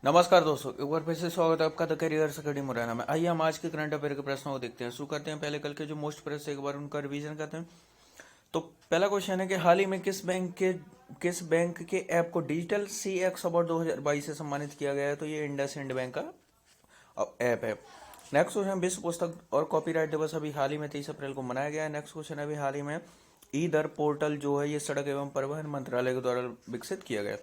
नमस्कार दोस्तों, एक बार फिर से स्वागत है आपका द करियर अकेडमी मुरैना में। आइए हम आज के करंट अफेयर के प्रश्नों को देखते हैं। शुरू करते हैं पहले कल के जो मोस्ट प्रश्न एक बार उनका रिवीजन करते हैं। तो पहला क्वेश्चन है कि हाल ही में किस बैंक के ऐप को डिजिटल CX अवार्ड 2022 से सम्मानित किया गया है। तो ये इंडसइंड बैंक का ऐप है। नेक्स्ट क्वेश्चन, विश्व पुस्तक और कॉपीराइट दिवस अभी हाल ही में 23 अप्रैल को मनाया गया है। नेक्स्ट क्वेश्चन, अभी हाल ही में ई दर पोर्टल जो है ये सड़क एवं परिवहन मंत्रालय के द्वारा विकसित किया गया।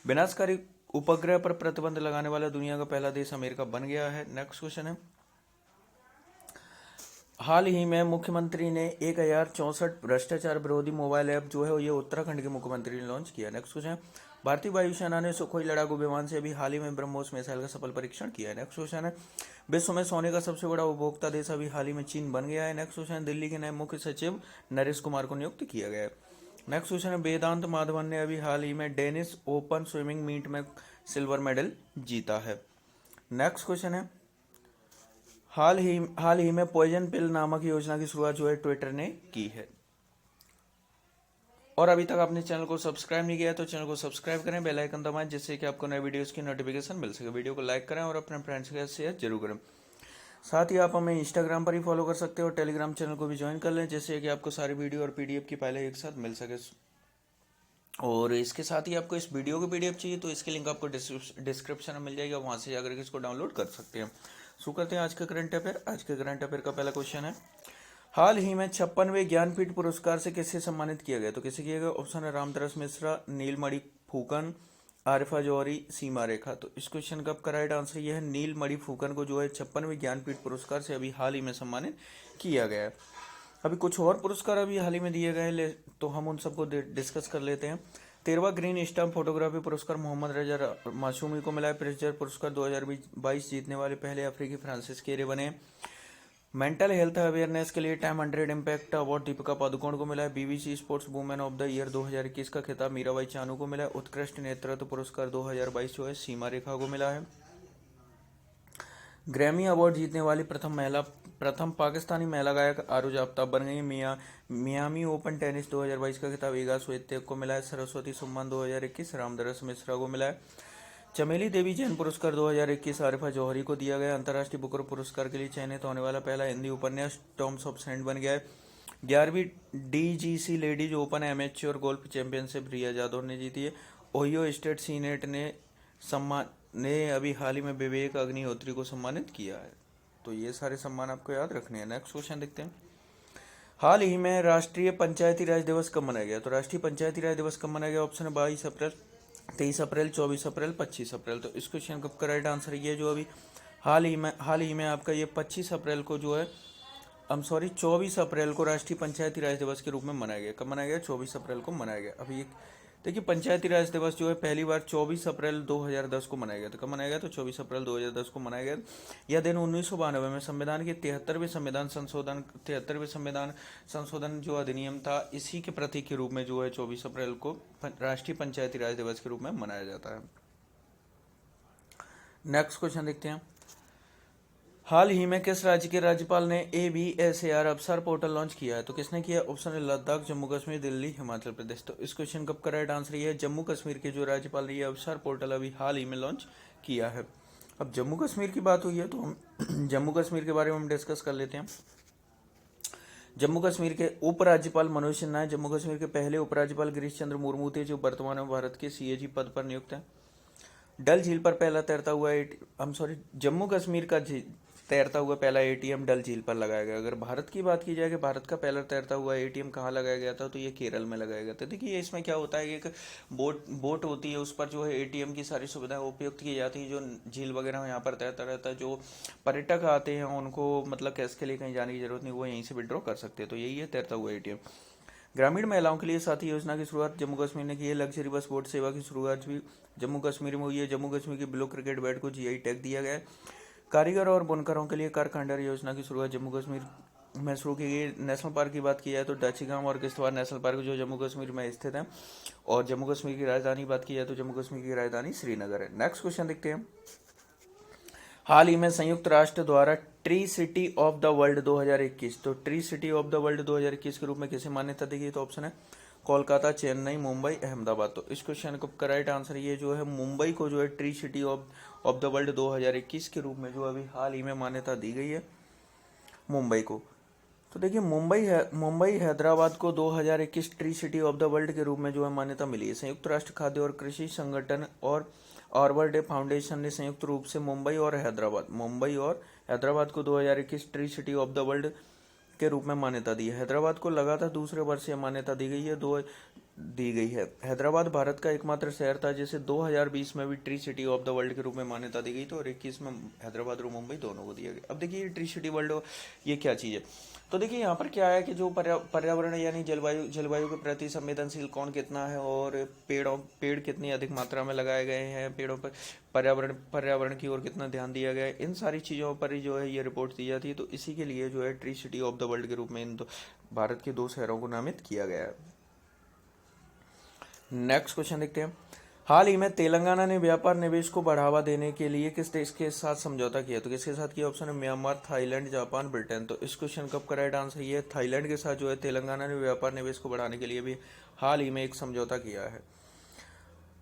विनाशकारी उपग्रह पर प्रतिबंध लगाने वाला दुनिया का पहला देश अमेरिका बन गया है। नेक्स्ट क्वेश्चन है, हाल ही में मुख्यमंत्री ने 1064 भ्रष्टाचार विरोधी मोबाइल ऐप जो है ये उत्तराखंड के मुख्यमंत्री ने लॉन्च किया। नेक्स्ट क्वेश्चन, भारतीय वायुसेना ने सुखोई लड़ाकू विमान से अभी हाल ही में ब्रह्मोस मिसाइल का सफल परीक्षण किया है। नेक्स्ट क्वेश्चन है, विश्व में सोने का सबसे बड़ा उपभोक्ता देश अभी हाल ही में चीन बन गया है। नेक्स्ट क्वेश्चन, दिल्ली के नए मुख्य सचिव नरेश कुमार को नियुक्त किया गया है। नेक्स्ट क्वेश्चन है, वेदांत माधवन ने अभी हाल ही में डेनिस ओपन स्विमिंग मीट में सिल्वर मेडल जीता है। नेक्स्ट क्वेश्चन है, हाल ही में पॉइजन पिल नामक योजना की शुरुआत जो है ट्विटर ने की है। और अभी तक आपने चैनल को सब्सक्राइब नहीं किया तो चैनल को सब्सक्राइब करें, बेल आइकन दबाएं जिससे कि आपको नए वीडियोस की नोटिफिकेशन मिल सके। वीडियो को लाइक करें और अपने फ्रेंड्स के साथ शेयर जरूर करें। साथ ही आप हमें इंस्टाग्राम पर ही फॉलो कर सकते हो और टेलीग्राम चैनल को भी ज्वाइन कर लें जिससे कि आपको सारी वीडियो और PDF की पहले एक साथ मिल सके। और इसके साथ ही आपको इस वीडियो की PDF चाहिए तो इसकी लिंक आपको डिस्क्रिप्शन में मिल जाएगा, वहां से जाकर इसको डाउनलोड कर सकते हैं। शुरू करते हैं आज के करंट अफेयर। आज के करंट अफेयर का पहला क्वेश्चन है, हाल ही में 56वें ज्ञानपीठ पुरस्कार से किसे सम्मानित किया गया। तो किसे किया गया? ऑप्शन है रामतरस मिश्रा, नीलमणि फूकन, आरिफा जौहरी, सीमा रेखा। तो इस क्वेश्चन का आपका राइट आंसर यह है, नीलमणि फूकन को जो है 56वें ज्ञानपीठ पुरस्कार से अभी हाल ही में सम्मानित किया गया है। अभी कुछ और पुरस्कार अभी हाल ही में दिए गए तो हम उन सबको डिस्कस कर लेते हैं। 13वां ग्रीन स्टैम्प फोटोग्राफी पुरस्कार मोहम्मद रजा मासूमी को मिला है। प्रेस्टीजियर पुरस्कार 2022 जीतने वाले पहले अफ्रीकी फ्रांसिस केरे बने। मेंटल हेल्थ अवेयरनेस के लिए time 100 impact award Deepika Padukone को मिला है। BBC sports women of the year 2021 का खिताब मीराबाई चानू को मिला है। उत्कृष्ट नेतृत्व पुरस्कार 2022 जो है सीमा रेखा को मिला है। ग्रैमी अवार्ड जीतने वाली प्रथम पाकिस्तानी महिला गायक आरुज आफ्ताब बन गई। मियामी ओपन टेनिस 2022 का खिताब ईगा स्वेतेक को मिला है। सरस्वती सम्मान 2021 रामदरस मिश्रा को मिला है। चमेली देवी जैन पुरस्कार 2021 आरिफा जौहरी को दिया गया। अंतर्राष्ट्रीय बुकर पुरस्कार के लिए चयनित होने वाला पहला हिंदी उपन्यास टॉम्स ऑफ सेंट बन गया है। 11वीं DGC ladies open amateur golf championship Riya Yadav ने जीती है। ओहियो स्टेट सीनेट ने अभी हाल ही में विवेक अग्निहोत्री को सम्मानित किया है। तो ये सारे सम्मान आपको याद रखने हैं। नेक्स्ट क्वेश्चन देखते हैं, हाल ही में राष्ट्रीय पंचायती राज दिवस कब मनाया गया। तो राष्ट्रीय पंचायती राज दिवस कब मनाया गया? ऑप्शन है 22 अप्रैल, 23 अप्रैल, 24 अप्रैल, 25 अप्रैल। तो इस क्वेश्चन का आपका राइट आंसर ये जो अभी हाल ही में आपका ये 25 अप्रैल को जो है 24 अप्रैल को राष्ट्रीय पंचायती राज दिवस के रूप में मनाया गया। कब मनाया गया? 24 अप्रैल को मनाया गया। अभी देखिए, पंचायती राज दिवस जो है पहली बार 24 अप्रैल 2010 को मनाया गया। तो कब मनाया गया? तो 24 अप्रैल 2010 को मनाया गया। यह दिन 1992 में संविधान के 73वें संविधान संशोधन जो अधिनियम था इसी के प्रतीक के रूप में जो है 24 अप्रैल को राष्ट्रीय पंचायती राज दिवस के रूप में मनाया जाता है। नेक्स्ट क्वेश्चन देखते हैं, हाल ही में किस राज्य के राज्यपाल ने ABSAR अवसर पोर्टल लॉन्च किया है। तो किसने किया? ऑप्शन है लद्दाख, जम्मू कश्मीर, दिल्ली, हिमाचल प्रदेश। तो इस क्वेश्चन का राइट आंसर ये है, जम्मू कश्मीर के जो राज्यपाल ने ये अवसर पोर्टल अभी हाल ही में लॉन्च किया है। अब जम्मू कश्मीर की बात हुई है तो हम जम्मू कश्मीर के बारे में हम डिस्कस कर लेते हैं। जम्मू कश्मीर के उपराज्यपाल मनोज सिन्हा है। जम्मू कश्मीर के पहले उपराज्यपाल गिरीश चंद्र मुर्मू थे जो वर्तमान में भारत के CAG पद पर नियुक्त हैं। डल झील पर पहला तैरता हुआ जम्मू कश्मीर का तैरता हुआ पहला ATM डल झील पर लगाया गया। अगर भारत की बात की जाए कि भारत का पहला तैरता हुआ ATM कहाँ लगाया गया था तो ये केरल में लगाया गया था। देखिए, इसमें क्या होता है कि एक बोट होती है, उस पर जो है ATM की सारी सुविधाएं उपयुक्त की जाती है। जो झील वगैरह यहाँ पर तैरता रहता है, जो पर्यटक आते हैं उनको मतलब कैश के लिए कहीं जाने की जरूरत नहीं, वो यहीं से विड्रॉ कर सकते हैं। तो यही है तैरता हुआ ATM। ग्रामीण महिलाओं के लिए साथी योजना की शुरुआत जम्मू कश्मीर ने की है। लग्जरी बस बोट सेवा की शुरुआत भी जम्मू कश्मीर में हुई है। जम्मू कश्मीर की ब्लू क्रिकेट बैट को GI टैग दिया गया है। कारीगर और बुनकरों के लिए कारखंडर योजना की शुरुआत जम्मू कश्मीर में शुरू की गई। नेशनल पार्क की बात की जाए तो डाचीगाम और किश्तवाड़ नेशनल पार्क जो जम्मू कश्मीर में स्थित है। और जम्मू कश्मीर की राजधानी बात की जाए तो जम्मू कश्मीर की राजधानी श्रीनगर है। नेक्स्ट क्वेश्चन देखते हैं, हाल ही में संयुक्त राष्ट्र द्वारा tree city of the world 2021, तो tree city of the world 2021 के रूप में किसे मान्यता दी गई? तो ऑप्शन है कोलकाता, चेन्नई, मुंबई, अहमदाबाद। तो इस क्वेश्चन का राइट आंसर ये जो है मुंबई को जो है tree city of of the world 2021 के रूप में जो अभी हाल ही में मान्यता दी गई है मुंबई को। तो देखिए मुंबई हैदराबाद को 2021 tree city of the world के रूप में जो है मान्यता मिली है। संयुक्त राष्ट्र खाद्य और कृषि संगठन और आर्बर डे फाउंडेशन ने संयुक्त रूप से मुंबई और हैदराबाद को 2021 tree city of the world के रूप में मान्यता दी है। हैदराबाद को लगातार दूसरे वर्ष यह मान्यता दी गई है। हैदराबाद भारत का एकमात्र शहर था जिसे 2020 में भी tree city of the world के रूप में मान्यता दी गई थी और 21 में हैदराबाद और मुंबई दोनों को दिया गया। अब देखिए ट्री सिटी वर्ल्ड ये क्या चीज़ है। तो देखिए यहाँ पर क्या है कि जो पर्यावरण यानी जलवायु के प्रति संवेदनशील कौन कितना है और पेड़ कितनी अधिक मात्रा में लगाए गए हैं, पेड़ों पर पर्यावरण की ओर कितना ध्यान दिया गया है, इन सारी चीज़ों पर ही जो है ये रिपोर्ट दी जाती है। तो इसी के लिए जो है tree city of the world के रूप में इन भारत के 2 शहरों को नामित किया गया है। नेक्स्ट क्वेश्चन देखते हैं। हाल ही में तेलंगाना ने व्यापार निवेश को बढ़ावा देने के लिए किस देश के साथ समझौता किया? तो किसके साथ किया? ऑप्शन है म्यांमार, थाईलैंड, जापान, ब्रिटेन। तो इस क्वेश्चन का करेक्ट आंसर ये है थाईलैंड के साथ जो है तेलंगाना ने व्यापार निवेश को बढ़ाने के लिए भी हाल ही में एक समझौता किया है।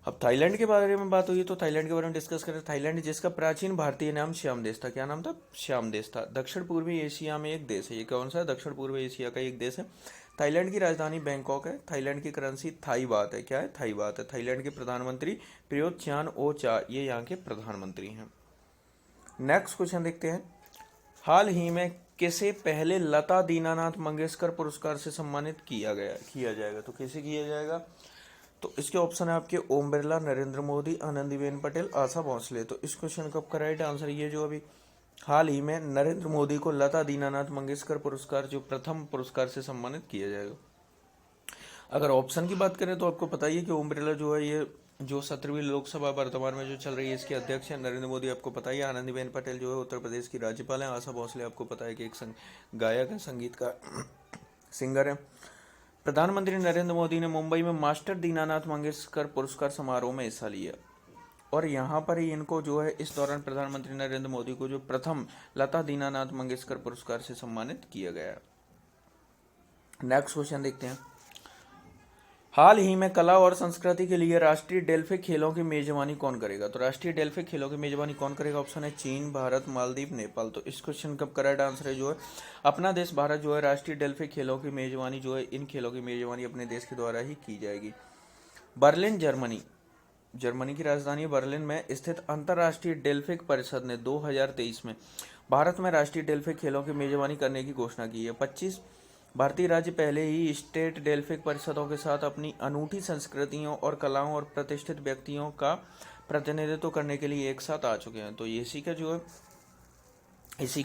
अब थाईलैंड के बारे में बात हुई तो थाईलैंड के बारे में डिस्कस करें। थाईलैंड जिसका प्राचीन भारतीय नाम श्याम देश था। क्या नाम था? श्याम देश था। दक्षिण पूर्वी एशिया में एक देश है। ये कौन सा है? दक्षिण पूर्वी एशिया का एक देश है। थाईलैंड की राजधानी बैंकॉक है। थाईलैंड की करेंसी थाई बात है। क्या है? थाई बात है। थाईलैंड के प्रधानमंत्री प्रयुत चान ओ चा ये यहाँ के प्रधानमंत्री हैं। नेक्स्ट क्वेश्चन देखते हैं। हाल ही में किसे पहले लता दीनानाथ मंगेशकर पुरस्कार से सम्मानित किया जाएगा? तो किसे किया जाएगा? तो इसके ऑप्शन है आपके ओम बिरला, नरेंद्र मोदी, आनंदीबेन पटेल, आशा भोसले। तो इस क्वेश्चन का करेक्ट आंसर ये जो अभी हाल ही में नरेंद्र मोदी को लता दीनानाथ मंगेशकर पुरस्कार जो प्रथम पुरस्कार से सम्मानित किया जाएगा। अगर ऑप्शन की बात करें तो आपको पता ही है कि ओम बिरला जो है ये जो 17वीं लोकसभा वर्तमान में जो चल रही है इसके अध्यक्ष हैं। नरेंद्र मोदी आपको पता ही है। आनंदीबेन पटेल जो है उत्तर प्रदेश की राज्यपाल हैं। आशा भोसले आपको पता है कि एक गायक है, संगीतकार, सिंगर है। प्रधानमंत्री नरेंद्र मोदी ने मुंबई में मास्टर दीनानाथ मंगेशकर पुरस्कार समारोह में हिस्सा लिया और यहाँ पर ही इनको जो है इस दौरान प्रधानमंत्री नरेंद्र मोदी को जो प्रथम लता दीनानाथ मंगेशकर पुरस्कार से सम्मानित किया गया। नेक्स्ट क्वेश्चन देखते हैं। हाल ही में कला और संस्कृति के लिए राष्ट्रीय डेल्फिक खेलों की मेजबानी कौन करेगा? तो राष्ट्रीय डेल्फिक खेलों की मेजबानी कौन करेगा? ऑप्शन है चीन, भारत, मालदीव, नेपाल। तो इस क्वेश्चन का करेक्ट आंसर है जो है अपना देश भारत जो है राष्ट्रीय डेल्फिक खेलों की मेजबानी जो है इन खेलों की मेजबानी अपने देश के द्वारा ही की जाएगी। बर्लिन, जर्मनी की राजधानी बर्लिन में स्थित अंतर्राष्ट्रीय डेल्फिक परिषद ने 2023 में भारत में राष्ट्रीय डेल्फिक खेलों की मेजबानी करने की घोषणा की है। 25 भारतीय राज्य पहले ही स्टेट डेल्फिक परिषदों के साथ अपनी अनूठी संस्कृतियों और कलाओं और प्रतिष्ठित व्यक्तियों का प्रतिनिधित्व करने के लिए एक साथ आ चुके हैं। तो इसी का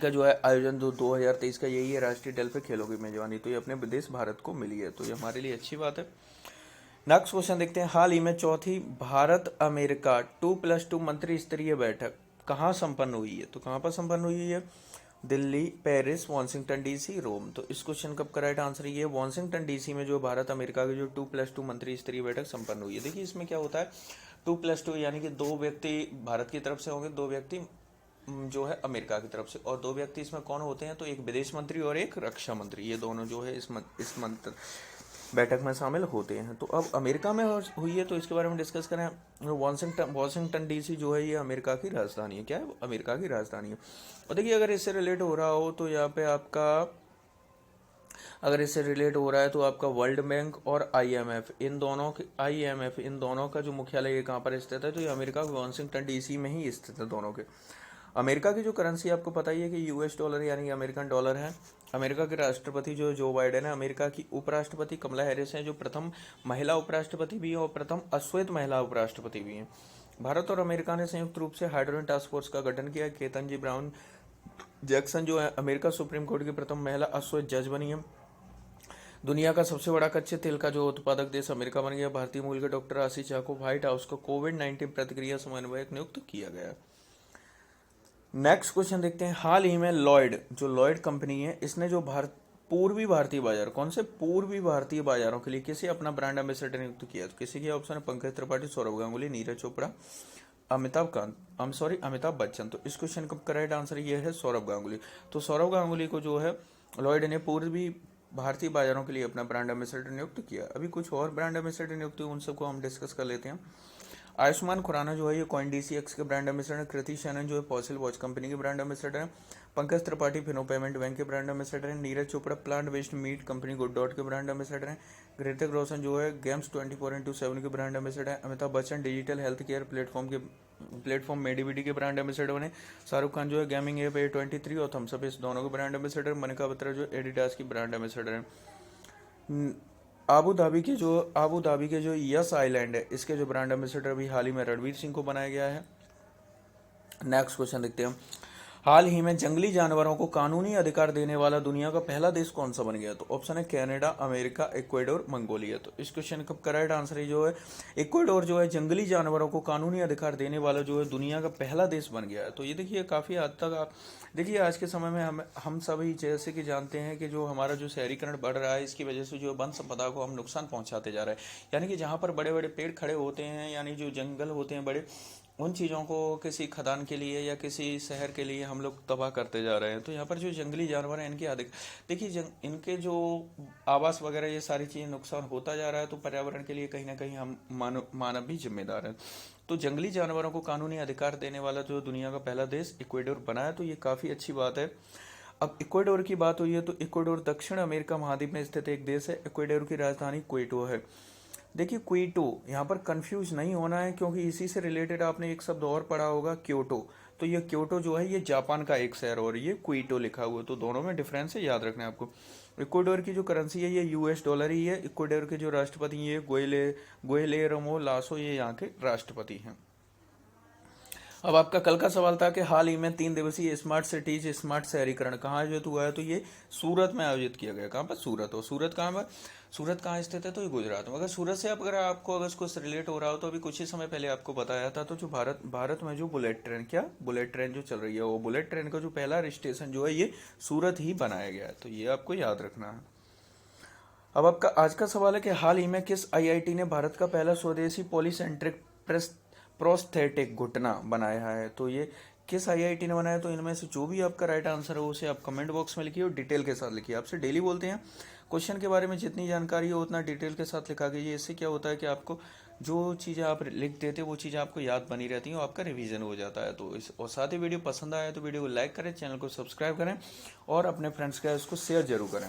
जो है आयोजन 2023 का यही है, राष्ट्रीय डेल्फिक खेलों की मेजबानी। तो ये अपने देश भारत को मिली है, तो ये हमारे लिए अच्छी बात है। नेक्स्ट क्वेश्चन देखते हैं। हाल ही में चौथी भारत अमेरिका 2+2 मंत्री स्तरीय बैठक कहाँ संपन्न हुई है? तो कहाँ पर संपन्न हुई है? दिल्ली, पेरिस, वाशिंगटन डीसी, रोम। तो इस क्वेश्चन का करेक्ट आंसर ये है वाशिंगटन डीसी में जो भारत अमेरिका की जो 2+2 मंत्री स्तरीय बैठक संपन्न हुई है। देखिए इसमें क्या होता है 2+2 यानी कि 2 व्यक्ति भारत की तरफ से होंगे, 2 व्यक्ति जो है अमेरिका की तरफ से, और 2 व्यक्ति इसमें कौन होते हैं? तो एक विदेश मंत्री और एक रक्षा मंत्री, ये दोनों जो है इस मंत्र बैठक में शामिल होते हैं। तो अब अमेरिका में हुई है तो इसके बारे में डिस्कस करें। वाशिंगटन डीसी जो है ये अमेरिका की राजधानी है। क्या है? अमेरिका की राजधानी है। और देखिए अगर इससे रिलेट हो रहा हो तो यहाँ पे आपका वर्ल्ड बैंक और IMF इन दोनों का जो मुख्यालय कहाँ पर स्थित है? तो ये अमेरिका वाशिंगटन डीसी में ही स्थित है दोनों के। अमेरिका की जो करेंसी आपको पता ही है कि US डॉलर यानी अमेरिकन डॉलर है। अमेरिका के राष्ट्रपति जो बाइडेन है। अमेरिका की उपराष्ट्रपति कमला हैरिस हैं जो प्रथम महिला उपराष्ट्रपति भी हैं और प्रथम अश्वेत महिला उपराष्ट्रपति भी हैं। भारत और अमेरिका ने संयुक्त रूप से हाइड्रोजन टास्क फोर्स का गठन किया। केतन ब्राउन जैक्सन जो है अमेरिका सुप्रीम कोर्ट की प्रथम महिला अश्वेत जज बनी है। दुनिया का सबसे बड़ा कच्चे तेल का जो उत्पादक देश अमेरिका बन गया। भारतीय मूल के डॉक्टर आशीष झा को व्हाइट हाउस को कोविड-19 प्रतिक्रिया समन्वयक नियुक्त किया गया। नेक्स्ट क्वेश्चन देखते हैं। हाल ही में लॉयड कंपनी है, इसने जो पूर्वी भारतीय बाजार, कौन से पूर्वी भारतीय बाजारों के लिए किसे अपना ब्रांड एम्बेसडर नियुक्त किया? तो किसी के ऑप्शन है पंकज त्रिपाठी, सौरभ गांगुली, नीरज चोपड़ा, अमिताभ बच्चन। तो इस क्वेश्चन का करेक्ट आंसर ये है सौरभ गांगुली। तो सौरभ गांगुली को जो है लॉयड ने पूर्वी भारतीय बाजारों के लिए अपना ब्रांड एम्बेसडर नियुक्त किया। अभी कुछ और ब्रांड एम्बेसडर नियुक्त हुए, उन सबको हम डिस्कस कर लेते हैं। आयुष्मान खुराना जो है ये कॉइन DCX के ब्रांड एम्बेसडर हैं। कृति सैनन जो है फॉसिल वॉच कंपनी के ब्रांड एम्बेसडर हैं। पंकज त्रिपाठी फिनो पेमेंट बैंक के ब्रांड एम्बेसडर हैं। Neeraj Chopra plant based meat company good dot के ब्रांड एम्बेसडर हैं। ऋतिक रोशन जो है गेम्स 24x7 के ब्रांड एम्बेसडर हैं। Amitabh Bachchan digital health care platform Medivity के ब्रांड एम्बेसडर बने। शाहरुख खान जो है गेमिंग ऐप A23 और थम्सअप इस दोनों के ब्रांड एम्बेसडर। मनिका बत्रा जो एडिडास की ब्रांड एम्बेसडर हैं। आबू धाबी के जो यस आइलैंड है इसके जो ब्रांड एम्बेसडर अभी हाल ही में रणवीर सिंह को बनाया गया है। नेक्स्ट क्वेश्चन देखते हैं। हाल ही में जंगली जानवरों को कानूनी अधिकार देने वाला दुनिया का पहला देश कौन सा बन गया? तो ऑप्शन है कनाडा, अमेरिका, इक्वाडोर, मंगोलिया। तो इस क्वेश्चन का करेक्ट आंसर है जो है इक्वाडोर जो है जंगली जानवरों को कानूनी अधिकार देने वाला जो है दुनिया का पहला देश बन गया है। तो ये देखिए काफ़ी हद तक आप देखिए आज के समय में हम सभी जैसे कि जानते हैं कि जो हमारा जो शहरीकरण बढ़ रहा है इसकी वजह से जो वन संपदा को हम नुकसान पहुंचाते जा रहे हैं। यानी कि जहाँ पर बड़े बड़े पेड़ खड़े होते हैं यानी जो जंगल होते हैं बड़े, उन चीज़ों को किसी खदान के लिए या किसी शहर के लिए हम लोग तबाह करते जा रहे हैं। तो यहाँ पर जो जंगली जानवर हैं इनकी अधिक देखिए इनके जो आवास वगैरह ये सारी चीज़ें नुकसान होता जा रहा है। तो पर्यावरण के लिए कहीं ना कहीं हम मानव भी जिम्मेदार हैं। तो जंगली जानवरों को कानूनी अधिकार देने वाला जो दुनिया का पहला देश इक्वाडोर बना है, तो ये काफ़ी अच्छी बात है। अब इक्वाडोर की बात हुई है तो इक्वाडोर दक्षिण अमेरिका महाद्वीप में स्थित एक देश है। इक्वाडोर की राजधानी क्वेटो है। देखिए क्वेटो यहाँ पर कंफ्यूज नहीं होना है क्योंकि इसी से रिलेटेड आपने एक शब्द और पढ़ा होगा क्योटो। तो ये क्योटो जो है ये जापान का एक शहर और ये क्वेटो लिखा हुआ है। तो दोनों में डिफरेंस है, याद रखना है आपको। इक्वाडोर की जो करेंसी है ये US डॉलर ही है। इक्वाडोर के जो राष्ट्रपति ये गुएलेर्मो लासो ये यहाँ के राष्ट्रपति हैं। अब आपका कल का सवाल था कि हाल ही में 3 दिवसीय स्मार्ट सिटीज स्मार्ट शहरीकरण कहाँ आयोजित हुआ है? तो ये सूरत में आयोजित किया गया। कहाँ पर? सूरत। और सूरत कहाँ पर? सूरत कहाँ स्थित है? तो ये गुजरात में। अगर सूरत से अगर आपको अगर कुछ रिलेट हो रहा हो तो अभी कुछ ही समय पहले आपको बताया था। तो जो भारत में जो बुलेट ट्रेन जो चल रही है वो बुलेट ट्रेन का जो पहला स्टेशन जो है ये सूरत ही बनाया गया है। तो ये आपको याद रखना है। अब आपका आज का सवाल है कि हाल ही में किस IIT ने भारत का पहला स्वदेशी पॉलीसेंट्रिक प्रोस्थेटिक घुटना बनाया है? तो ये किस IIT ने बनाया? तो इनमें से जो भी आपका राइट आंसर हो उसे आप कमेंट बॉक्स में लिखिए और डिटेल के साथ लिखिए। आपसे डेली बोलते हैं क्वेश्चन के बारे में जितनी जानकारी हो उतना डिटेल के साथ लिखा कीजिए। इससे क्या होता है कि आपको जो चीज़ें आप लिख देते वो चीज़ें आपको याद बनी रहती हैं और आपका रिवीजन हो जाता है। तो और साथ ही वीडियो पसंद आया तो वीडियो को लाइक करें, चैनल को सब्सक्राइब करें और अपने फ्रेंड्स के उसको शेयर जरूर करें।